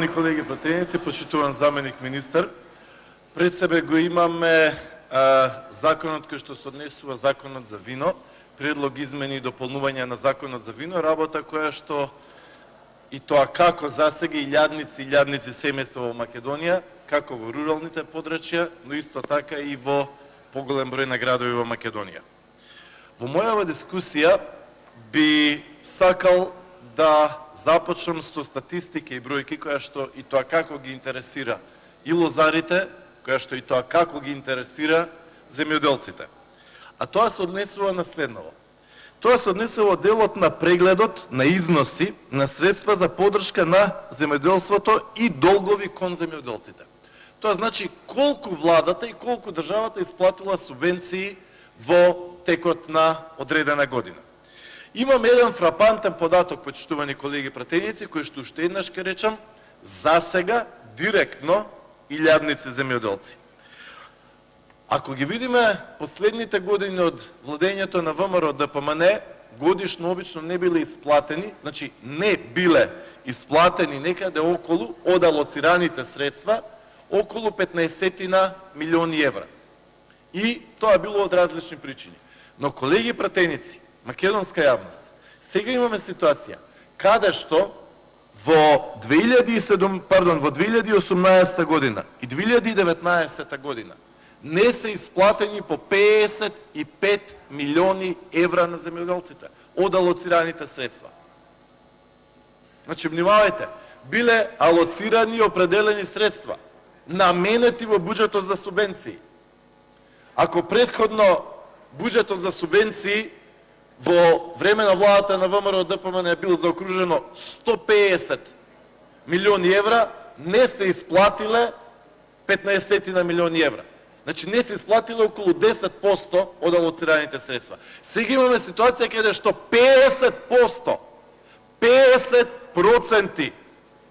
Почитувани колеги пратеници, почитуван заменик министар, пред себе го имаме законот кој што се однесува законот за вино, предлог измени и дополнување на законот за вино, работа која што и тоа како засега илјадници семејства во Македонија, како во руралните подрачја, но исто така и во поголем број на градови во Македонија. Во мојава дискусија би сакал да започнам со статистика и бројки која што и тоа како ги интересира и лозарите, која што и тоа како ги интересира земјоделците. А тоа се однесува на следново. Тоа се однесува делот на прегледот на износи на средства за поддршка на земјоделството и долгови кон земјоделците. Тоа значи колку владата и колку државата исплатила субвенции во текот на одредена година. Имам еден фрапантен податок, почитувани колеги пратеници, кој што уште еднаш ке речам, засега директно илјадници земјоделци. Ако ги видиме последните години од владењето на ВМРО ДПМН, годишно обично не биле исплатени, значи не биле исплатени некаде околу од алоцираните средства околу 15 милиони евра. И тоа било од различни причини. Но колеги пратеници, македонска јавност, сега имаме ситуација каде што во 2018 година и 2019 година не се исплатени по 55 милиони евра на земјоделците од алоцираните средства. Значи, внимавајте, биле алоцирани и определени средства, наменети во буџетот за субвенции. Ако претходно буџетот за субвенции во време на владата на ВМРО ДПМН е бил заокружено 150 милиони евра, не се исплатиле 15 милиони евра. Значи не се исплатиле околу 10% од алоцираните средства. Сега имаме ситуација каде што 50%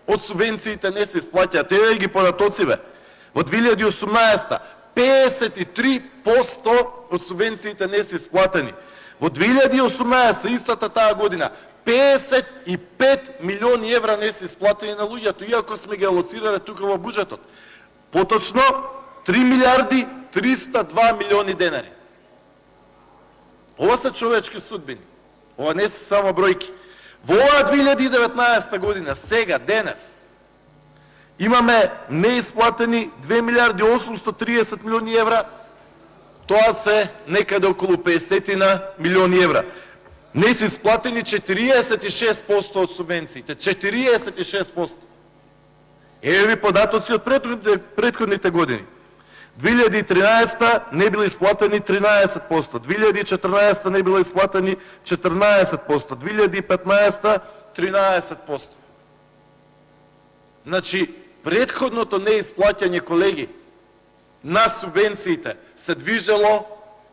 од субвенциите не се исплаќаат. Еве ги податоциве. Во 2018 53% од субвенциите не се исплатени. Во 2018, истата таа година, 55 милиони евра не се исплатени на луѓето, иако сме ги алоцирале тука во буџетот. Поточно, 3 милиарди 302 милиони денари. Ова се човечки судбини. Ова не се само бројки. Во оваа 2019 година, сега, денес, имаме неисплатени 2 милиарди 830 милиони евра, тоа се некаде околу 50 милиони евра. Не се исплатени 46% од субвенциите. 46%. Еве ви податоци од претходните години. 2013 не било исплатени 13%, 2014 не било исплатени 14%, 2015 13%. Значи, претходното неисплаќање, колеги, на субвенциите се движело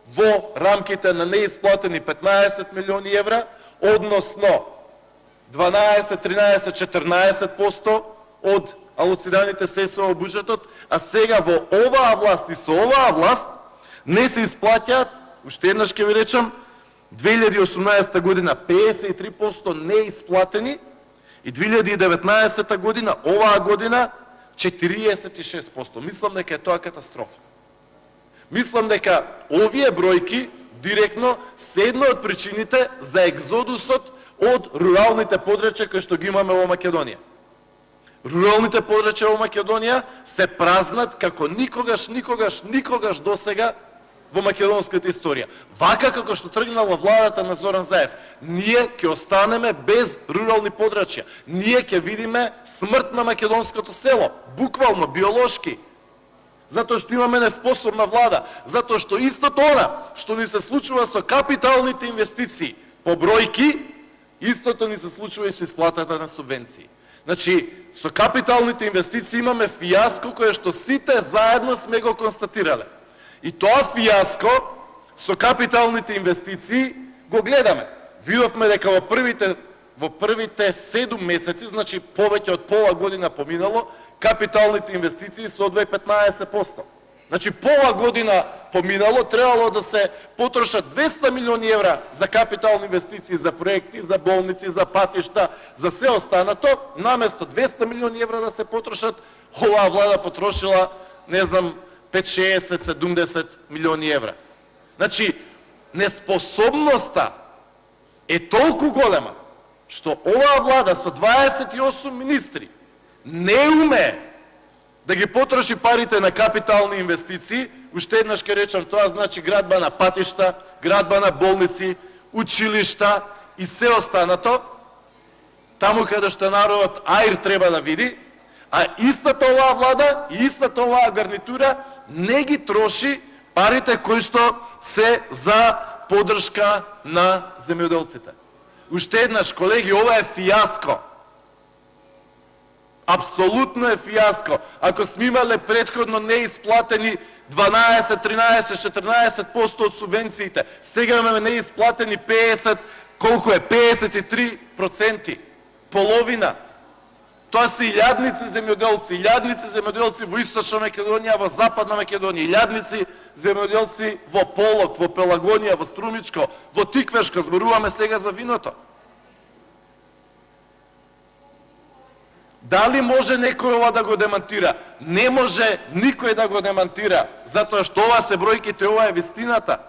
во рамките на неисплатени 15 милиони евра, односно 12, 13, 14% од алоцираните средства во буџетот, а сега во оваа власт и со оваа власт не се исплаќаат, уште еднаш ќе ви речам, 2018 година 53% неисплатени и 2019 година, оваа година 46%. Мислам дека е тоа катастрофа. Мислам дека овие бројки директно се една од причините за екзодусот од руралните подрачја кои што ги имаме во Македонија. Руралните подрачја во Македонија се празнат како никогаш досега во македонската историја. Вака како што тргнала владата на Зоран Заев, ние ќе останеме без рурални подрачја. Ние ќе видиме смрт на македонското село, буквално, биолошки. Затоа што имаме неспособна влада, затоа што истото она што ни се случува со капиталните инвестиции по бројки, истото ни се случува и со исплатата на субвенции. Значи, со капиталните инвестиции имаме фијаско кое што сите заедно сме го констатирале. И тоа фијаско со капиталните инвестиции го гледаме. Видовме дека во првите 7 месеци, значи повеќе од пола година поминало, капиталните инвестиции се од 15%. Значи, пола година поминало, требало да се потрошат 200 милиони евра за капитални инвестиции, за проекти, за болници, за патишта, за се останато, наместо 200 милиони евра да се потрошат, оваа влада потрошила, не знам, 5, 60, 70 милиони евра. Значи, неспособноста е толку голема, што оваа влада со 28 министри не умее да ги потроши парите на капитални инвестиции. Уште еднаш ке речам, тоа значи градба на патишта, градба на болници, училишта и се останато, таму каде што народот аир треба да види, а истата оваа влада и истата оваа гарнитура не ги троши парите кои што се за поддршка на земјоделците. Уште еднаш, колеги, ова е фијаско. Апсолутно е фијаско. Ако сме имале предходно неисплатени 12, 13, 14% од субвенциите, сега имаме неисплатени 50, колку е? 53%. Половина. Тоа се илјадници земјоделци во Источна Македонија, во Западна Македонија, илјадници земјоделци во Полок, во Пелагонија, во Струмичко, во Тиквешко, зборуваме сега за виното. Дали може некој ова да го демантира? Не може никој да го демантира, затоа што ова се бројките, ова е вистината.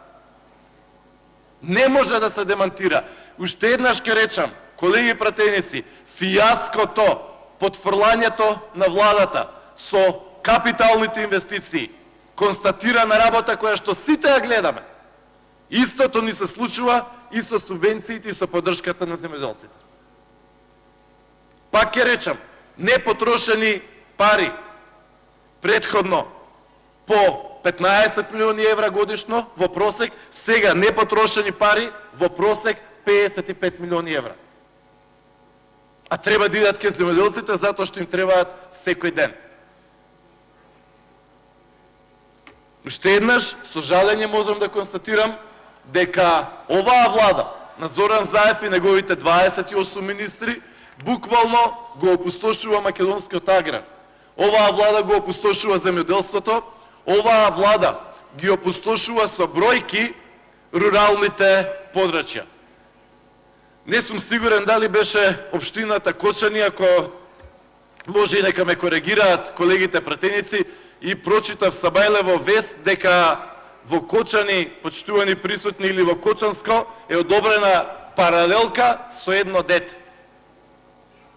Не може да се демантира. Уште еднаш ке речам, колеги пратеници, фијаското, потфрлањето на владата со капиталните инвестиции, констатирана работа која што сите ја гледаме. Истото ни се случува и со субвенциите и со поддршката на земјоделците. Пак ќе речам, непотрошени пари предходно по 15 милиони евра годишно во просек, сега непотрошени пари во просек 55 милиони евра. А треба да идат ке земјоделците затоа што им требаат секој ден. Уште еднаш, со жалење можам да констатирам дека оваа влада на Зоран Заев и неговите 28 министри буквално го опустошува македонскиот аграр. Оваа влада го опустошува земјоделството, оваа влада ги опустошува со бројки руралните подрачја. Не сум сигурен дали беше општината Кочани, ако може и нека ме коригираат колегите пратеници, и прочитав Сабајлево вест дека во Кочани, почитувани присутни, или во Кочанско е одобрена паралелка со едно дете.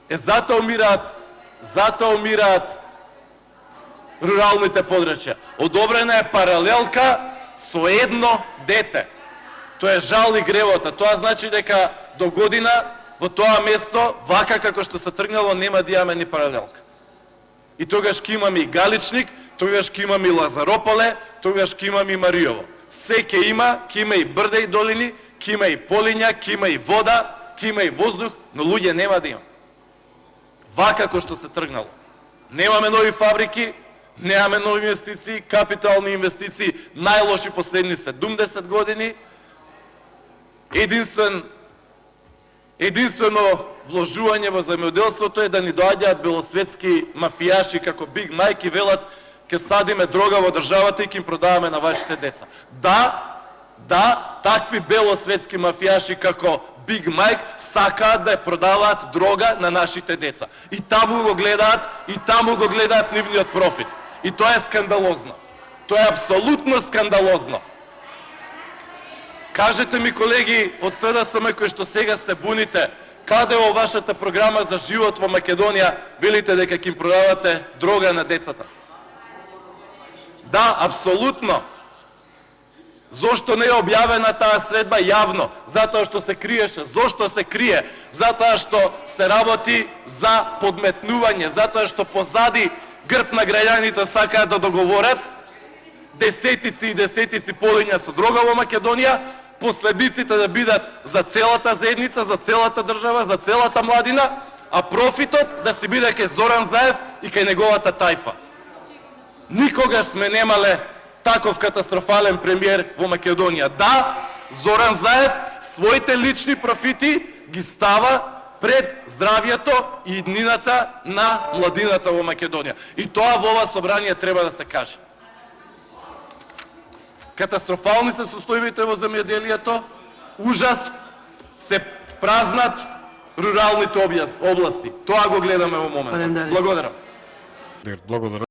Затоа умираат руралните подрачја. Одобрена е паралелка со едно дете. Тоа е жал и гревота. Тоа значи дека до година во тоа место, вака како што се тргнало, нема да имаме ни паралелка. И тогаш ќе имаме и Галичник, тогаш ќе имаме и Лазарополе, тогаш ќе имаме и Мариово. Се ќе има и брда и долини, ќе има и полиња, ќе има и вода, ќе има и воздух, но луѓе нема да има. Вака како што се тргнало. Немаме нови фабрики, немаме нови инвестиции, капитални инвестиции, најлоши последни 70 години. Единствено вложување во земјоделството е да ни доаѓаат белосветски мафијаши како Big Mike и велат ќе садиме дрога во државата и ќе им продаваме на вашите деца. Да, такви белосветски мафијаши како Big Mike сакаат да ја продаваат дрога на нашите деца. И таму го гледаат нивниот профит. И тоа е скандалозно. Тоа е апсолутно скандалозно. Кажете ми, колеги од СДСМ кои што сега се буните, каде во вашата програма за живот во Македонија велите дека ќе им продавате дрога на децата? Да, апсолутно. Зошто не е објавена таа средба јавно? Затоа што се криеше. Зошто се крие? Затоа што се работи за подметнување, затоа што позади грб на граѓаните сакаат да договорат десетици и десетици полиња со дрога во Македонија, последиците да бидат за целата заедница, за целата држава, за целата младина, а профитот да си биде кај Зоран Заев и кај неговата тајфа. Никогаш сме немале таков катастрофален премиер во Македонија. Да, Зоран Заев своите лични профити ги става пред здравието и иднината на младината во Македонија. И тоа во ова собрание треба да се каже. Катастрофални се состојбите во земјоделието, ужас, се празнат руралните области. Тоа го гледаме во моментот. Благодарам. Благодарам.